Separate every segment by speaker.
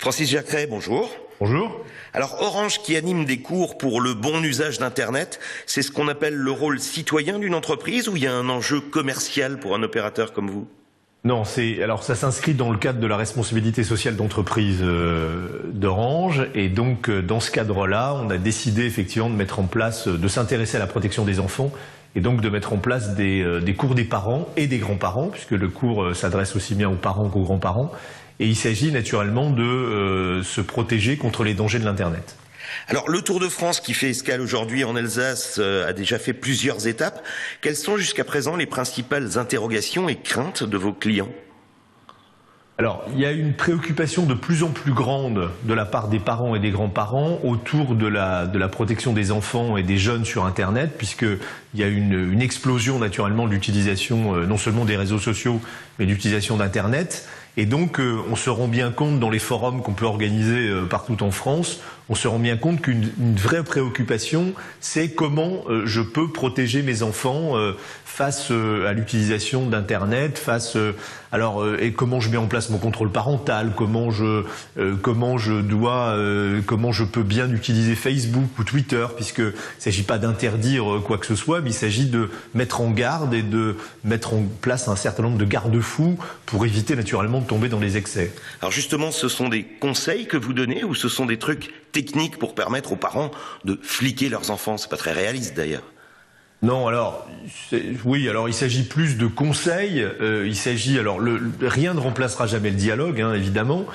Speaker 1: Francis Jacquet, bonjour.
Speaker 2: Bonjour.
Speaker 1: Alors Orange qui anime des cours pour le bon usage d'Internet, c'est ce qu'on appelle le rôle citoyen d'une entreprise ou il y a un enjeu commercial pour un opérateur comme vous?
Speaker 2: Non, alors ça s'inscrit dans le cadre de la responsabilité sociale d'entreprise d'Orange, et donc dans ce cadre-là, on a décidé effectivement de mettre en place, de s'intéresser à la protection des enfants, et donc de mettre en place des cours des parents et des grands-parents, puisque le cours s'adresse aussi bien aux parents qu'aux grands-parents, et il s'agit naturellement de se protéger contre les dangers de l'Internet.
Speaker 1: Alors le Tour de France qui fait escale aujourd'hui en Alsace a déjà fait plusieurs étapes. Quelles sont jusqu'à présent les principales interrogations et craintes de vos clients?
Speaker 2: Alors, il y a une préoccupation de plus en plus grande de la part des parents et des grands-parents autour de la protection des enfants et des jeunes sur Internet, puisqu'il y a une explosion naturellement de l'utilisation non seulement des réseaux sociaux, mais d'utilisation d'Internet. Et donc, on se rend bien compte dans les forums qu'on peut organiser partout en France, on se rend bien compte qu'une vraie préoccupation, c'est comment je peux protéger mes enfants face à l'utilisation d'Internet, et comment je mets en place mon contrôle parental, comment je peux bien utiliser Facebook ou Twitter, puisque il ne s'agit pas d'interdire quoi que ce soit, mais il s'agit de mettre en garde et de mettre en place un certain nombre de garde-fous pour éviter naturellement de tomber dans les excès.
Speaker 1: Alors justement, ce sont des conseils que vous donnez ou ce sont des trucs techniques pour permettre aux parents de fliquer leurs enfants? C'est pas très réaliste d'ailleurs.
Speaker 2: Non, oui, il s'agit plus de conseils. Rien ne remplacera jamais le dialogue, hein, évidemment.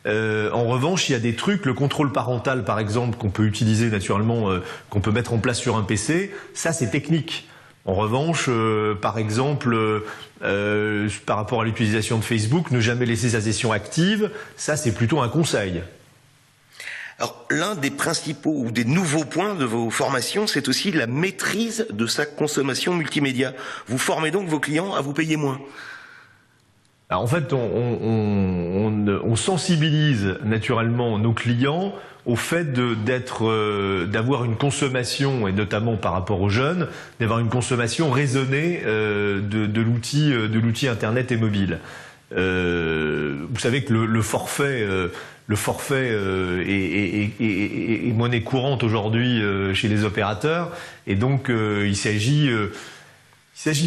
Speaker 2: En revanche, il y a des trucs, le contrôle parental, par exemple, qu'on peut utiliser naturellement, qu'on peut mettre en place sur un PC. Ça, c'est technique. En revanche, par exemple, par rapport à l'utilisation de Facebook, ne jamais laisser sa session active, ça, c'est plutôt un conseil.
Speaker 1: Alors, l'un des principaux ou des nouveaux points de vos formations, c'est aussi la maîtrise de sa consommation multimédia. Vous formez donc vos clients à vous payer moins.
Speaker 2: Alors, en fait, on sensibilise naturellement nos clients au fait d'avoir une consommation, et notamment par rapport aux jeunes, d'avoir une consommation raisonnée de l'outil Internet et mobile. Vous savez que le forfait est monnaie courante aujourd'hui chez les opérateurs, et donc il s'agit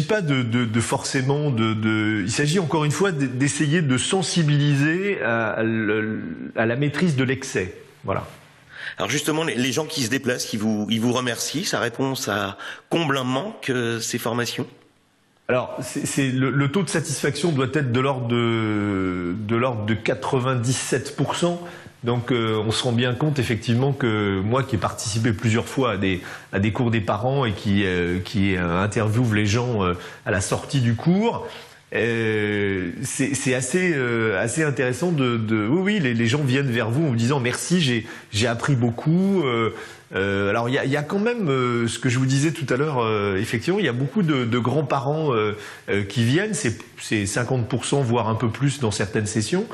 Speaker 2: pas il s'agit encore une fois d'essayer de sensibiliser à la maîtrise de l'excès. Voilà.
Speaker 1: Alors justement, les gens qui se déplacent, ils vous remercient, ça répond à comble un manque ces formations?
Speaker 2: Alors, le taux de satisfaction doit être de l'ordre de 97%. Donc, on se rend bien compte effectivement que moi, qui ai participé plusieurs fois à des cours des parents et qui interviewe les gens à la sortie du cours, c'est assez intéressant oui, les gens viennent vers vous en vous disant merci, j'ai appris beaucoup. Alors il y a quand même ce que je vous disais tout à l'heure, effectivement il y a beaucoup de grands-parents qui viennent, c'est 50% voire un peu plus dans certaines sessions,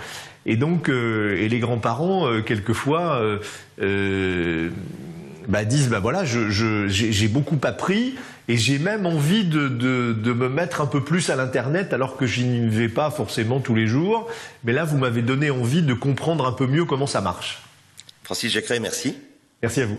Speaker 2: et donc et les grands-parents quelquefois disent voilà, j'ai beaucoup appris et j'ai même envie de me mettre un peu plus à l'Internet alors que je n'y vais pas forcément tous les jours, mais là vous m'avez donné envie de comprendre un peu mieux comment ça marche.
Speaker 1: Francis Jacquet, merci.
Speaker 2: Merci à vous.